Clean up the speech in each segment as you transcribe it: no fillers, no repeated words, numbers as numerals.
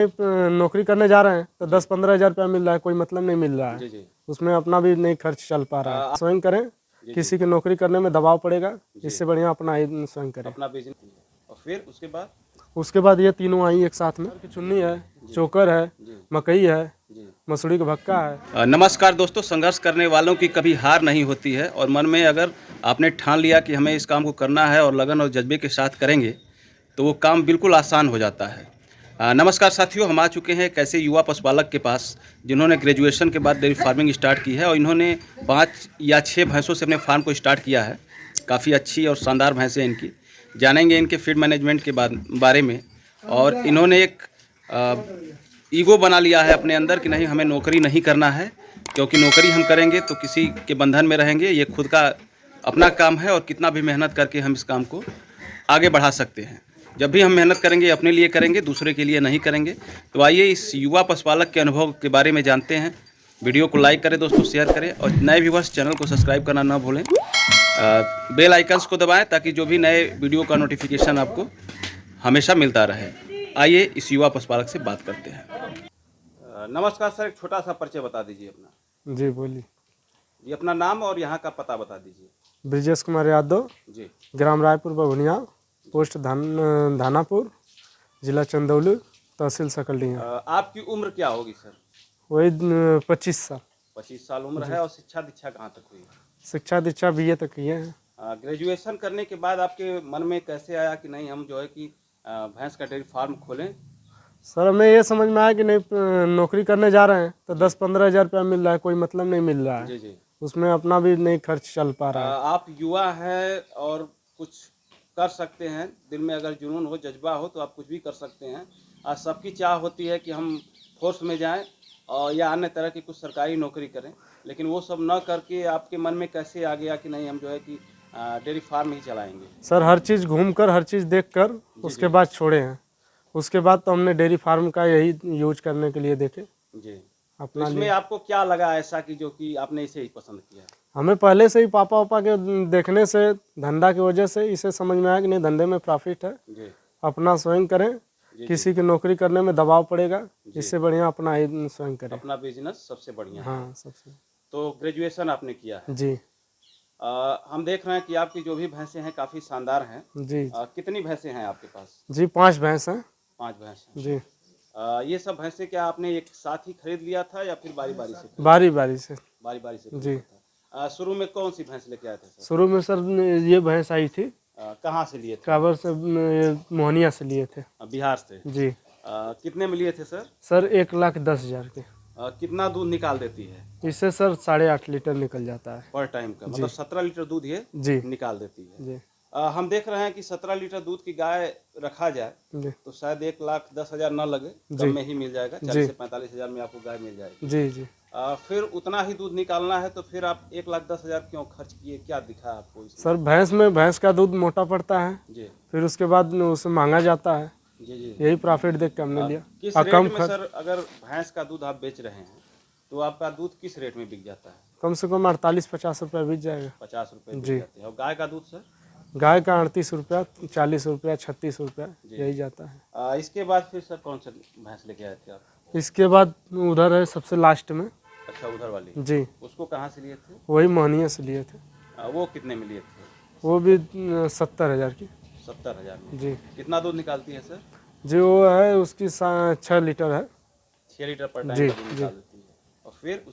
नौकरी करने जा रहे हैं तो 10-15 हज़ार रुपया मिल रहा है, कोई मतलब नहीं मिल रहा है। जी। उसमें अपना भी नहीं खर्च चल पा रहा है। स्वयं करें, किसी की नौकरी करने में दबाव पड़ेगा, इससे बढ़िया अपना ही स्वयं करें। अपना बिजनेस। और फिर उसके बाद ये तीनों आई एक साथ में। चुन्नी है, चोकर है, मकई है, मसूरी का भक्का है। नमस्कार दोस्तों, संघर्ष करने वालों की कभी हार नहीं होती है और मन में अगर आपने ठान लिया कि हमें इस काम को करना है और लगन और जज्बे के साथ करेंगे तो वो काम बिल्कुल आसान हो जाता है। नमस्कार साथियों, हम आ चुके हैं एक ऐसे युवा पशुपालक के पास जिन्होंने ग्रेजुएशन के बाद डेयरी फार्मिंग स्टार्ट की है और इन्होंने 5 या 6 भैंसों से अपने फार्म को स्टार्ट किया है। काफ़ी अच्छी और शानदार भैंसें इनकी। जानेंगे इनके फीड मैनेजमेंट के बारे में। और इन्होंने एक ईगो बना लिया है अपने अंदर कि नहीं, हमें नौकरी नहीं करना है, क्योंकि नौकरी हम करेंगे तो किसी के बंधन में रहेंगे। ये खुद का अपना काम है और कितना भी मेहनत करके हम इस काम को आगे बढ़ा सकते हैं। जब भी हम मेहनत करेंगे अपने लिए करेंगे, दूसरे के लिए नहीं करेंगे। तो आइए इस युवा पशुपालक के अनुभव के बारे में जानते हैं। वीडियो को लाइक करें दोस्तों, शेयर करें और नए व्यूअर्स चैनल को सब्सक्राइब करना ना भूलें। बेल आइकन्स को दबाएं ताकि जो भी नए वीडियो का नोटिफिकेशन आपको हमेशा मिलता रहे। आइए इस युवा पशुपालक से बात करते हैं। नमस्कार सर, एक छोटा सा परिचय बता दीजिए अपना। जी बोलिए। जी, अपना नाम और यहाँ का पता बता दीजिए। ब्रिजेश कुमार यादव जी। ग्राम रायपुर बभुनिया, पोस्ट धानापुर, जिला चंदौली, तहसील सकलडीहा। आपकी उम्र क्या होगी सर? वही 25 साल। 25 साल उम्र है। और शिक्षा दीक्षा कहाँ तक हुई? शिक्षा दीक्षा BA तक किए हैं। ग्रेजुएशन करने के बाद आपके मन में कैसे आया कि नहीं, हम जो है कि भैंस का डेयरी फार्म खोलें? सर हमें ये समझ में आया कि नहीं, नौकरी करने जा रहे हैं तो 10-15 हज़ार रुपया मिल रहा है, कोई मतलब नहीं मिल रहा है। जी। उसमें अपना भी नहीं खर्च चल पा रहा है। आप युवा हैं और कुछ कर सकते हैं। दिल में अगर जुनून हो, जज्बा हो तो आप कुछ भी कर सकते हैं। सबकी चाह होती है कि हम फोर्स में जाएं और या अन्य तरह की कुछ सरकारी नौकरी करें, लेकिन वो सब न करके आपके मन में कैसे आ गया कि नहीं, हम जो है कि डेयरी फार्म ही चलाएंगे? सर हर चीज़ घूमकर, हर चीज़ देखकर उसके बाद छोड़े हैं। उसके बाद तो हमने डेयरी फार्म का यही यूज करने के लिए देखे जी। अपना। तो इसमें आपको क्या लगा ऐसा कि जो कि आपने इसे ही पसंद किया? हमें पहले से ही पापा के देखने से, धंधा की वजह से इसे समझ में आया कि नहीं, धंधे में प्रॉफिट है। जी। अपना स्वयं करें, किसी की नौकरी करने में दबाव पड़ेगा, इससे बढ़िया अपना ही स्वयं करें। अपना बिजनेस सबसे बढ़िया है। हाँ सबसे। तो ग्रेजुएशन आपने किया है? जी। हम देख रहे हैं कि आपकी जो भी भैंसें हैं काफ़ी शानदार हैं। जी। कितनी भैंसें हैं आपके पास? जी 5 भैंस हैं। 5 भैंस हैं। जी। ये सब भैंसें क्या आपने एक साथ ही खरीद लिया था या फिर बारी बारी से? बारी बारी से। बारी बारी से जी। था। शुरू में कौन सी भैंस लेके आए थे सर? शुरू में सर ये भैंस आई थी। कहाँ से लिए थे? काबर से, मोहनिया से लिए थे। बिहार से? जी। कितने में लिए थे सर? सर 1,10,000 के। कितना दूध निकाल देती है? इससे सर 8.5 लीटर निकल जाता है पर टाइम का, मतलब 17 लीटर दूध ये जी निकाल देती है। जी। हम देख रहे हैं कि 17 लीटर दूध की गाय रखा जाए जी तो शायद 1,10,000 न लगे, कम में ही मिल जाएगा। 40 से 45 हज़ार में आपको गाय मिल जाएगी। जी जी। फिर उतना ही दूध निकालना है तो फिर आप 1,10,000 क्यों खर्च किए? क्या दिखा आपको इसमें? सर भैंस का दूध मोटा पड़ता है, जी। फिर उसके बाद उसे महंगा जाता है। जी। यही प्रॉफिट देख के हमने लिया। किस रेट में सर, अगर भैंस का दूध आप बेच रहे हैं तो आपका दूध किस रेट में बिक जाता है? कम से कम 48-50 रुपया बिक जाएगा। 50 रुपये बिक जी। जाते हैं। और गाय का दूध सर? गाय का 38 रुपया, 40 रुपया, 36 रुपया यही जाता है। इसके बाद फिर सर कौन सा भैंस लेके आए थे आप? इसके बाद उधर है सबसे लास्ट में। अच्छा, उधर वाली? जी। उसको कहाँ से लिए थे? वही मोहनिया से लिए थे। वो कितने में लिए थे? वो भी 70,000 की। 70,000 में? जी। कितना दूध निकालती है सर? जी वो है उसकी 6 लीटर है। 6 लीटर पर टाइम जी का दूध जी। निकाल देती है। और फिर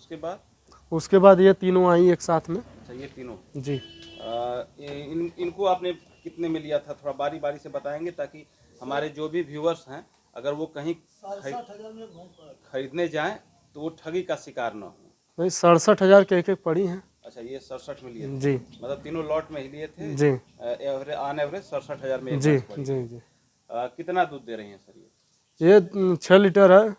उसके बाद ये तीनों आई एक साथ में। अच्छा, ये तीनों? जी। इनको आपने कितने में लिया था? थोड़ा बारी बारी से बताएंगे ताकि हमारे जो भी व्यूअर्स हैं अगर वो कहीं खरीदने जाएं तो वो ठगी का शिकार न हो। वही 67,000 के एक पड़ी हैं। अच्छा, ये 67 में लिए थे? जी। मतलब तीनों लॉट में ही लिए थे? जी। ऑन एवरेज 67,000 में एक जी भैंस पड़ी। जी जी। कितना दूध दे रही हैं सर ये 6 लीटर है,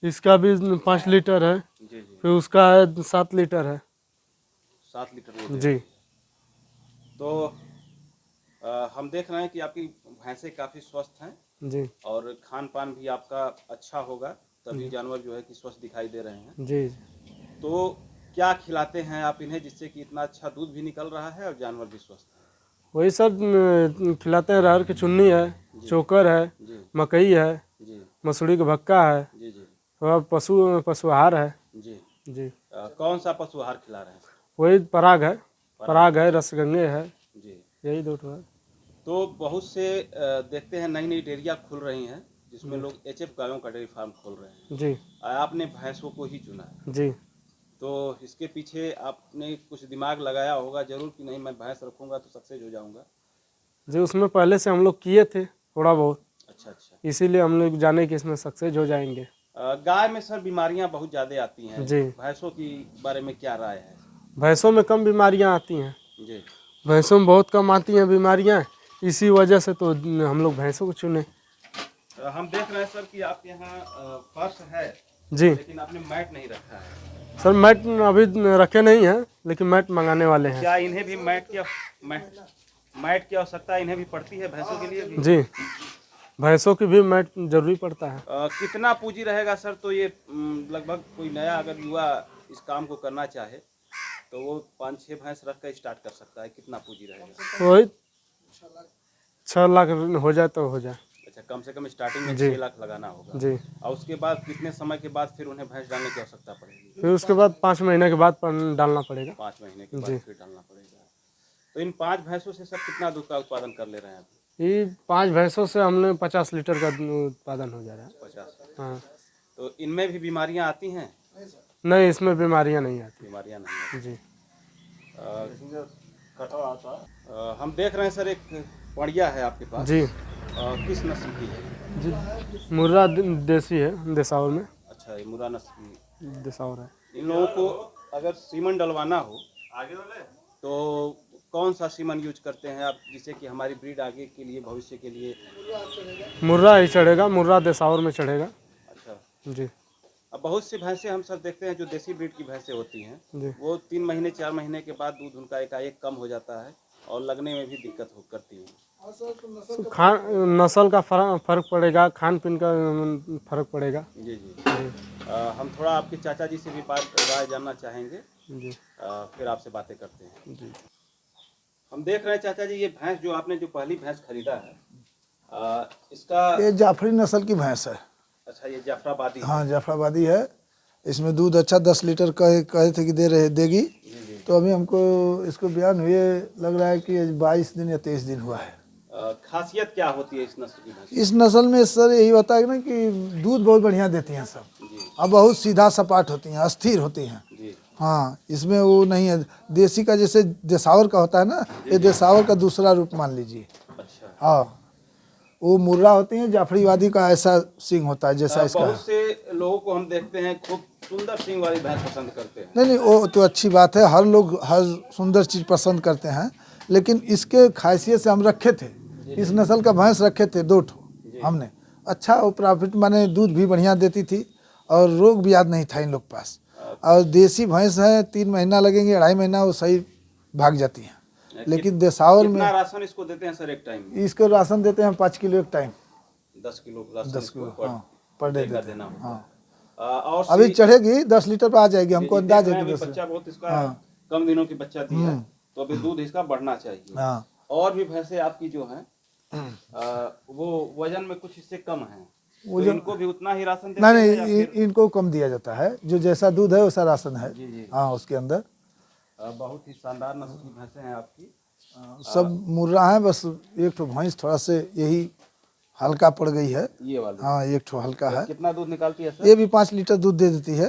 इसका भी 5 लीटर है। जी। फिर उसका है 7 लीटर है। 7 लीटर वो दे जी। रही है। तो हम देख रहे हैं कि आपकी भैंसें काफ़ी स्वस्थ हैं जी और खान पान भी आपका अच्छा होगा, तभी जानवर जो है कि स्वस्थ दिखाई दे रहे हैं। जी। तो क्या खिलाते हैं आप इन्हें जिससे कि इतना अच्छा दूध भी निकल रहा है और जानवर भी स्वस्थ है? वही सब खिलाते हैं। अरहर की चुन्नी है, चोकर है, जी मकई है, जी मसूरी का भक्का है, जी जी थोड़ा पशु आहार है। जी। जी कौन सा पशु आहार खिला रहे हैं? वही पराग है, रसगंगे है, जी। यही दो ठो है। तो बहुत से देखते हैं नई नई डेयरियाँ खुल रही हैं जिसमें लोग एचएफ गायों का डेयरी फार्म खोल रहे हैं। जी आपने भैंसों को ही चुना है, जी तो इसके पीछे आपने कुछ दिमाग लगाया होगा जरूर कि नहीं मैं भैंस रखूंगा तो सक्सेस हो जाऊंगा। जी उसमें पहले से हम लोग किए थे थोड़ा बहुत, अच्छा अच्छा। इसीलिए हम लोग जाने कि इसमें सक्सेस हो जाएंगे। गाय में सर बीमारियां बहुत ज़्यादा आती हैं, जी भैंसों की बारे में क्या राय है? भैंसों में कम बीमारियां आती हैं, जी। भैंसों में बहुत कम आती हैं बीमारियां, इसी वजह से तो हम लोग भैंसों को चुने। हम देख रहे हैं सर कि आपके यहाँ फर्श है जी लेकिन आपने मैट नहीं रखा है। सर मैट अभी रखे नहीं हैं, लेकिन मैट मंगाने वाले हैं। क्या इन्हें भी मैट की आवश्यकता इन्हें भी पड़ती है भैंसों के लिए भी? जी भैंसों की भी मैट जरूरी पड़ता है। कितना पूंजी रहेगा सर? तो ये लगभग कोई नया अगर युवा इस काम को करना चाहे तो वो 5-6 भैंस रख कर स्टार्ट कर सकता है। कितना पूंजी रहेगा? वही 6 लाख हो जाए तो हो जाए। अच्छा, कम से कम स्टार्टिंग में जी 6 लाख लगाना होगा। जी और उसके बाद कितने समय के बाद फिर उन्हें भैंस डालने की आवश्यकता पड़ेगी? फिर उसके बाद 5 महीने के बाद डालना पड़ेगा। 5 महीने के जी बाद फिर डालना पड़ेगा। तो इन 5 भैंसों से सर कितना दूध का उत्पादन कर ले रहे हैं अभी? ये 5 भैंसों से हमने 50 लीटर का उत्पादन हो जा रहा है। 50। हाँ तो इनमें भी बीमारियां आती हैं? नहीं इसमें बीमारियां नहीं आती। बीमारियां नहीं आती। जी हम देख रहे हैं सर एक पड़िया है आपके पास। जी किस नस्ल की है? जी मुर्रा देसी है, देसावर में अच्छा, ये मुर्रा नस्ल की। देसावर है। इन लोगों को अगर सीमन डलवाना हो तो कौन सा सीमन यूज करते हैं आप जिससे कि हमारी ब्रीड आगे के लिए भविष्य के लिए? मुर्रा ही चढ़ेगा, मुर्रा देसावर में चढ़ेगा। अच्छा। जी अब बहुत सी भैंसें हम सब देखते हैं जो देसी ब्रीड की भैंसें होती हैं जी वो 3 महीने 4 महीने के बाद दूध उनका एकाएक कम हो जाता है और लगने में भी दिक्कत करती है। खान नस्ल का फर्क पड़ेगा, खान पीन का फर्क पड़ेगा। जी जी। जी हम थोड़ा आपके चाचा जी से भी बात राय जानना चाहेंगे, जी फिर आपसे बातें करते हैं। जी हम देख रहे हैं चाचा जी ये भैंस जो आपने जो पहली भैंस खरीदा है इसका ये जाफरी नस्ल की भैंस है। अच्छा, ये जाफराबादी है। हाँ जाफराबादी है। इसमें दूध अच्छा 10 लीटर कहे थे कि देगी। जी जी। तो अभी हमको इसको बयान हुए लग रहा है कि 22 दिन या 23 दिन हुआ है। खासियत क्या होती है इस नस्ल की भैंस? इस नस्ल में सर यही होता है ना कि दूध बहुत बढ़िया देती हैं सब, जी और बहुत सीधा सपाट होती हैं, अस्थिर होती हैं। जी। हाँ इसमें वो नहीं है देसी का, जैसे देसावर का होता है ना, ये देसावर का दूसरा रूप मान लीजिए। अच्छा। हाँ वो मुर्रा होती हैं, जाफरीवादी का ऐसा सींग होता है जैसा इसका। बहुत से लोगों को हम देखते हैं खूब सुंदर सींग वाली भैंस पसंद करते हैं। नहीं वो तो अच्छी बात है, हर लोग हर सुंदर चीज़ पसंद करते हैं, लेकिन इसके खासियत से हम रखे थे, इस नस्ल का भैंस रखे थे 2 ठो हमने। अच्छा वो प्रॉफिट माने दूध भी बढ़िया देती थी और रोग भी याद नहीं था इन लोग पास। और देसी भैंस है 3 महीना लगेंगे, 2.5 महीना वो सही भाग जाती हैं। लेकिन देसावर में कितना राशन इसको देते हैं सर एक टाइम में? इसको राशन देते हैं 5 किलो एक टाइम। 10 किलो राशन 10 इसको किलो हाँ पर डे देते देना हैं। होता हाँ है। और अभी चढ़ेगी 10 लीटर पर आ जाएगी, हमको देख अंदाज रहे है हैं कि अभी 10। बच्चा बहुत इसका हाँ। कम दिनों की बच्चा दी है तो अभी दूध इसका बढ़ना चाहिए। हाँ और भी भैंसे आपकी जो हैं वो वजन में कुछ इससे कम है, तो इनको भी उतना ही राशन देते नहीं हैं या नहीं फिर? इनको कम दिया जाता है, जो जैसा दूध है वैसा राशन है। जी जी। हाँ उसके अंदर बहुत ही शानदार नस्ल की भैंसें हैं आपकी। सब मुर्रा है, बस एक ठो भैंस थोड़ा से यही हल्का पड़ गई है। ये वाली हाँ एक ठो हल्का है। कितना दूध निकालती है सर? ये भी 5 लीटर दूध दे देती है।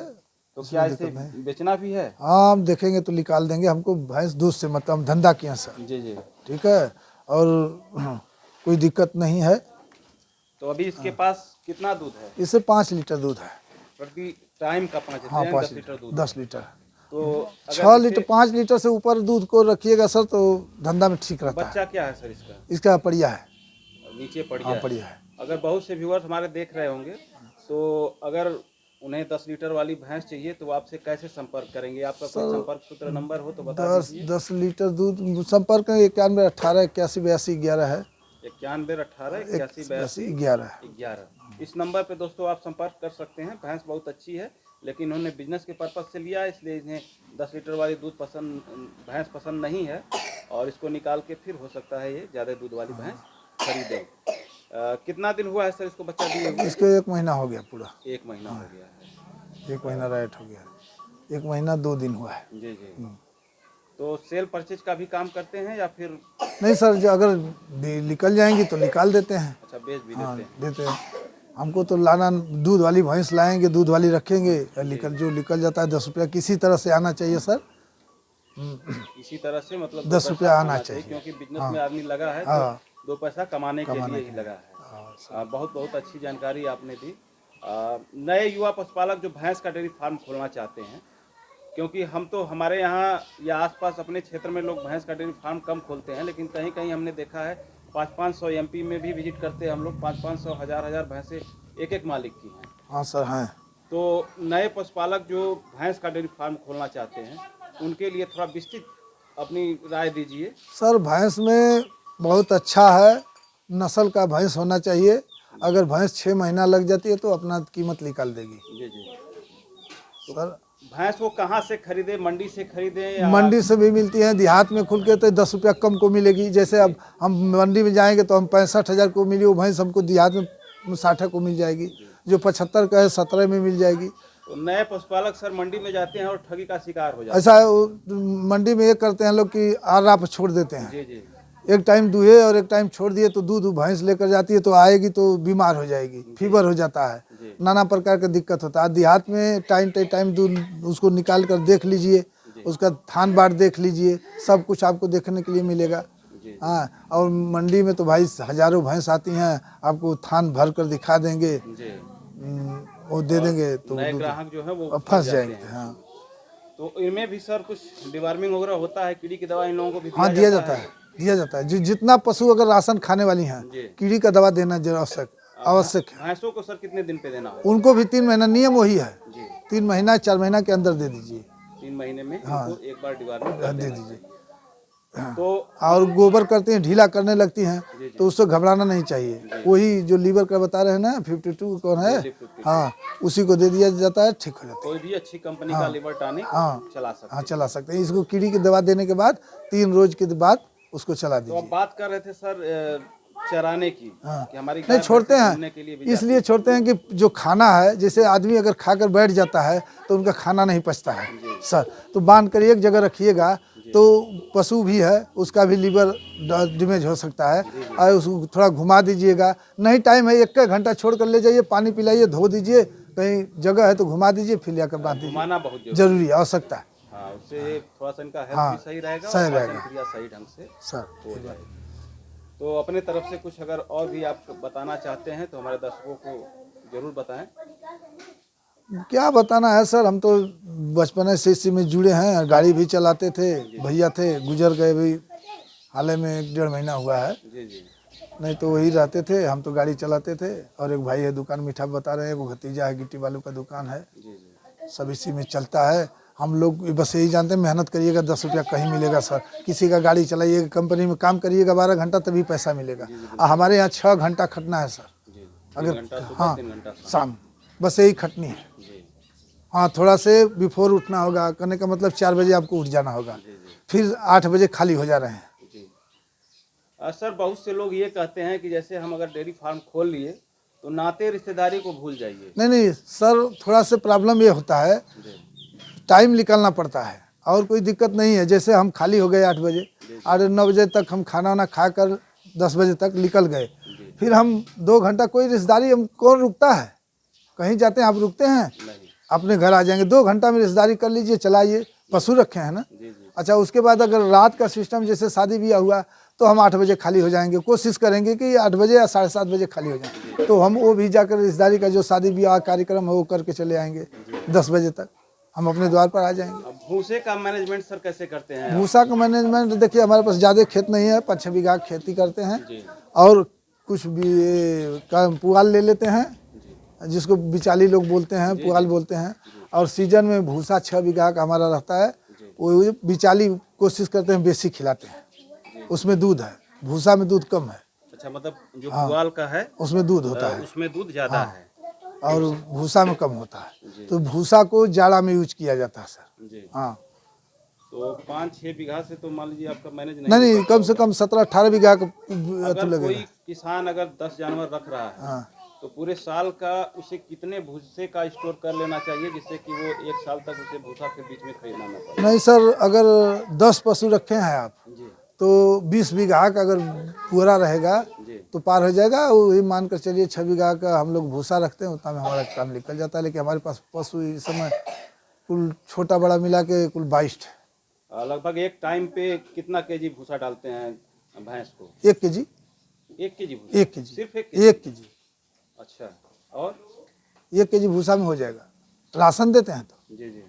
तो क्या इसे बेचना भी है? हाँ हम देखेंगे तो निकाल देंगे, हमको भैंस दूध से मतलब हम धंधा किए सर। जी जी। ठीक है, और कोई दिक्कत नहीं है। तो अभी इसके पास कितना दूध है? इससे 5 लीटर दूध है प्रति टाइम का 5 हाँ 5 लीटर लीटर दूध। 10 लीटर तो 6 लीटर 5 लीटर से ऊपर दूध को रखिएगा सर तो धंधा में ठीक रहता है। बच्चा क्या है सर इसका? इसका पड़िया है। नीचे पड़िया हाँ है। पड़िया है। अगर बहुत से व्यूअर्स हमारे देख रहे होंगे तो अगर उन्हें 10 लीटर वाली भैंस चाहिए तो आपसे कैसे संपर्क करेंगे? आपका कोई संपर्क सूत्र नंबर हो तो बता दीजिए। 10 लीटर दूध संपर्क 91 18 81 82 11 है। 91 18 81 82 11 11 इस नंबर पे दोस्तों आप संपर्क कर सकते हैं। भैंस बहुत अच्छी है लेकिन उन्होंने बिजनेस के पर्पज से लिया है, इसलिए इन्हें 10 लीटर वाली दूध भैंस पसंद नहीं है। और इसको निकाल के फिर हो सकता है ये ज़्यादा दूध वाली भैंस खरीदें। कितना दिन हुआ है सर इसको बच्चा दिए हुए? इसको 1 महीना हो गया पूरा, 1 महीना हो गया है। 1 महीना राइट हो गया, 1 महीना 2 दिन हुआ है। जी जी। तो सेल परचेज का भी काम करते हैं या फिर? नहीं सर, जो अगर निकल जाएंगी तो निकाल देते हैं। अच्छा, बेच भी हाँ देते हैं। देते हैं। हमको तो लाना, दूध वाली भैंस लाएंगे, दूध वाली रखेंगे, जो निकल जाता है 10 रुपया किसी तरह से आना चाहिए सर। इसी तरह से मतलब 10 रुपया आना चाहिए, क्योंकि बिजनेस में आदमी लगा है हाँ। तो 2 पैसा कमाने के लिए ही लगा है। बहुत बहुत अच्छी जानकारी आपने दी। नए युवा पशुपालक जो भैंस का डेयरी फार्म खोलना चाहते हैं, क्योंकि हम तो हमारे यहाँ या आसपास अपने क्षेत्र में लोग भैंस का डेयरी फार्म कम खोलते हैं, लेकिन कहीं कहीं हमने देखा है 500-500 एमपी में भी विजिट करते हैं हम लोग, 500-500 हज़ार भैंसें एक मालिक की हैं। हाँ सर हैं। तो नए पशुपालक जो भैंस का डेयरी फार्म खोलना चाहते हैं उनके लिए थोड़ा विस्तृत अपनी राय दीजिए। सर भैंस में बहुत अच्छा है, नस्ल का भैंस होना चाहिए। अगर भैंस 6 महीना लग जाती है तो अपना कीमत निकाल देगी। जी जी। सर भैंस को कहाँ से खरीदे, मंडी से खरीदे या? मंडी से भी मिलती है, देहात में खुल के तो 10 रुपया कम को मिलेगी। जैसे अब हम मंडी में जाएंगे तो हम 65,000 को मिली, वो भैंस हमको देहात में 60 को मिल जाएगी। जो 75 का है 17 में मिल जाएगी। तो नए पशुपालक सर मंडी में जाते हैं और ठगी का शिकार हो जाते ऐसा है, मंडी में ये करते हैं लोग कि आराप छोड़ देते हैं। हैं। जी जी। एक टाइम दूहे और एक टाइम छोड़ दिए तो दूध भैंस लेकर जाती है तो आएगी तो बीमार हो जाएगी, फीवर हो जाता है, नाना प्रकार का दिक्कत होता है। देहात में टाइम दूध उसको निकाल कर देख लीजिए, उसका थान बार देख लीजिए, सब कुछ आपको देखने के लिए मिलेगा। हाँ, और मंडी में तो भाई हजारों भैंस आती हैं, आपको थान भर कर दिखा देंगे, वो दे देंगे तो नए ग्राहक जो है वो फंस जाएंगे। हाँ तो इनमें भी सर कुछ डिवार्मिंग वगैरह होता है, कीड़ी की दवा इन लोगों को भी हाँ दिया जाता है, दिया जाता है। जितना पशु अगर राशन खाने वाली हैं, कीड़ी का दवा देना आवश्यक है। भैंसों को सर कितने दिन पे देना होगा? उनको भी 3 महीना, नियम वही है, जी। 3 महीना 4 महीना के अंदर दे दीजिए। 3 महीने में हाँ। इनको एक बार डिवार्मिंग दे दीजिए। तो और गोबर करती हैं, ढीला करने लगती हैं तो उससे घबराना नहीं चाहिए। वही जो लीवर का बता रहे हैं ना 52 कौन है, हाँ उसी को दे दिया जाता है, ठीक हो जाता है। कोई भी अच्छी कंपनी का लिवर टॉनिक चला सकते हाँ चला सकते हैं। इसको कीड़ी की दवा देने के बाद 3 रोज के बाद उसको चला तो दीजिए। अब बात कर रहे थे सर चराने की, कि हमारी नहीं छोड़ते घूमने के लिए हैं, भी इसलिए छोड़ते हैं कि जो खाना है, जैसे आदमी अगर खाकर बैठ जाता है तो उनका खाना नहीं पचता है सर, तो बांध कर एक जगह रखिएगा तो पशु भी है उसका भी लीवर डैमेज हो सकता है। और उसको थोड़ा घुमा दीजिएगा, नहीं टाइम है 1 घंटा छोड़ कर ले जाइए, पानी पिलाइए, धो दीजिए, कहीं जगह है तो घुमा दीजिए, फिर लाकर बांध दीजिए। घुमाना बहुत जरूरी है, आवश्यकता है। हाँ, उससे थोड़ा सा इनका हेल्थ हाँ, भी सही रहेगा, सही और रहेगा। पाचन क्रिया सही ढंग से सर हो जाए। तो अपने तरफ से कुछ अगर और भी आप बताना चाहते हैं तो हमारे दर्शकों को जरूर बताएं। क्या बताना है सर, हम तो बचपन से इसी में जुड़े हैं, गाड़ी भी चलाते थे, भैया थे गुजर गए भी हाल में 1-1.5 महीना हुआ है। जी जी। नहीं तो वही रहते थे, हम तो गाड़ी चलाते थे। और एक भाई है दुकान मीठा बता रहे हैं, वो भतीजा है गिट्टी बालू का दुकान है, जी जी। सब इसी में चलता है। हम लोग बस यही जानते हैं, मेहनत करिएगा 10 रुपया कहीं मिलेगा सर। किसी का गाड़ी चलाइएगा, कंपनी में काम करिएगा 12 घंटा तभी पैसा मिलेगा। हमारे यहाँ 6 घंटा खटना है सर, अगर हाँ शाम, बस यही खटनी है। हाँ थोड़ा से बिफोर उठना होगा, करने का मतलब 4 बजे आपको उठ जाना होगा, फिर 8 बजे खाली हो जा रहे हैं। सर बहुत से लोग ये कहते हैं कि जैसे हम अगर डेयरी फार्म खोल लिए तो नाते रिश्तेदारी को भूल जाइए। नहीं सर, थोड़ा सा प्रॉब्लम ये होता है, टाइम निकालना पड़ता है, और कोई दिक्कत नहीं है। जैसे हम खाली हो गए 8 बजे, 8-9 बजे तक हम खाना वाना खाकर 10 बजे तक निकल गए, फिर हम 2 घंटा, कोई रिश्तेदारी हम कौन रुकता है, कहीं जाते हैं आप रुकते हैं, अपने घर आ जाएंगे। 2 घंटा में रिश्तेदारी कर लीजिए, चलाइए, पशु रखे हैं ना। अच्छा, उसके बाद अगर रात का सिस्टम जैसे शादी ब्याह हुआ तो हम 8 बजे खाली हो जाएंगे, कोशिश करेंगे कि 8 बजे या 7:30 बजे खाली हो जाएंगे, तो हम वो भी जाकर रिश्तेदारी का जो शादी ब्याह कार्यक्रम है वो करके चले आएंगे। 10 बजे तक हम अपने द्वार पर आ जाएंगे। भूसे का मैनेजमेंट सर कैसे करते हैं? भूसा का मैनेजमेंट देखिए, हमारे पास ज़्यादा खेत नहीं है, 5-6 बीघा खेती करते हैं, और कुछ भी पुआल ले लेते हैं, जिसको बिचाली लोग बोलते हैं, पुआल बोलते हैं। और सीजन में भूसा 6 बीघा का हमारा रहता है, वो बिचाली कोशिश करते हैं बेसी खिलाते हैं, उसमें दूध है, भूसा में दूध कम है। अच्छा, मतलब जो पुआल का है उसमें दूध होता है, उसमें दूध ज्यादा है, और भूसा में कम होता है, तो भूसा को जाड़ा में यूज किया जाता है सर। जी। हाँ, तो 5-6 बीघा से तो मान लीजिए आपका मैनेज नहीं नहीं हो नहीं, कम से कम 17-18 बीघा का पाता। अथु अगर कोई लगेगा। किसान अगर 10 जानवर रख रहा है हाँ, तो पूरे साल का उसे कितने भूसे का स्टोर कर लेना चाहिए जिससे कि वो 1 साल तक उसे भूसा फिर बीच में खरीदना ना पड़े? नहीं सर, अगर 10 पशु रखे हैं आप जी तो 20 बीघा का अगर पूरा रहेगा जी तो पार हो जाएगा। वही मान कर चलिए 6 बीघा का हम लोग भूसा रखते हैं, उतना में हमारा काम निकल जाता है। लेकिन हमारे पास पशु इस समय कुल छोटा बड़ा मिला के कुल 22 है। लगभग एक टाइम पे कितना केजी भूसा डालते हैं भैंस को? 1 केजी, 1 केजी भूसा? 1 केजी, सिर्फ 1 केजी? 1 केजी, अच्छा। और 1 केजी भूसा में हो जाएगा। राशन देते हैं तो जी जी,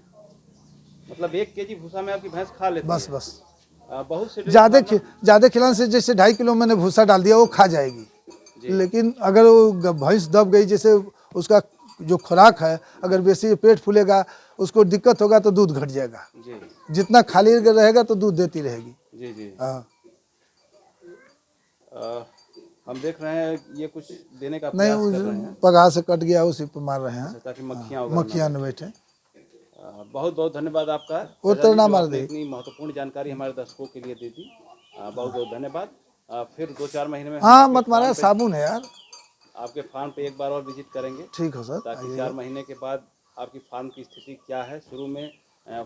मतलब 1 केजी भूसा में आपकी भैंस खा लेती बस है? बस। बहुत से ज़्यादा खिलाने से, जैसे 2.5 किलो मैंने भूसा डाल दिया वो खा जाएगी। जी। लेकिन अगर वो भैंस दब गई, जैसे उसका जो खुराक है अगर बेसी पेट फूलेगा, उसको दिक्कत होगा तो दूध घट जाएगा। जी जितना खाली रहेगा तो दूध देती रहेगी। जी जी। हाँ, हम देख रहे हैं ये कुछ देने का नहीं प्रयास कर रहे हैं पगार से कट गया उसी पर मार रहे हैं, ताकि मक्खियाँ वगैरह ना मक्खियाँ न बैठे। बहुत बहुत धन्यवाद आपका वो चाचा तो जी, ना जो मार आपने दे। इतनी महत्वपूर्ण जानकारी हमारे दर्शकों के लिए दे दी। बहुत बहुत धन्यवाद। फिर 2-4 महीने में हम हाँ, आपके मत मारा, फार्म पे- साबुन है यार। आपके फार्म पे एक बार और विजिट करेंगे ठीक हो सर, ताकि आइएगा। 4 महीने के बाद आपकी फार्म की स्थिति क्या है। शुरू में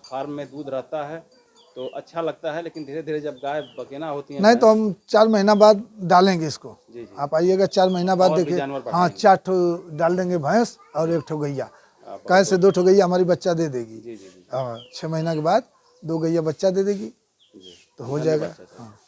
फार्म में दूध रहता है तो अच्छा लगता है, लेकिन धीरे धीरे जब गाय बकेना होती है नहीं तो हम 4 महीना बाद डालेंगे इसको। जी जी आप आइएगा 4 महीना बाद और भी देखिए। जानवर हाँ, बढ़ाएंगे। 4 ठो डाल देंगे भैंस और 1 ठो गैया। बहुत- गाय से 2 ठो गैया हमारी बच्चा दे देगी। जी जी जी हाँ, 6 महीना के बाद 2 गैया बच्चा दे देगी जी। तो हो जाएगा। धन्यवाद चाचा। हाँ।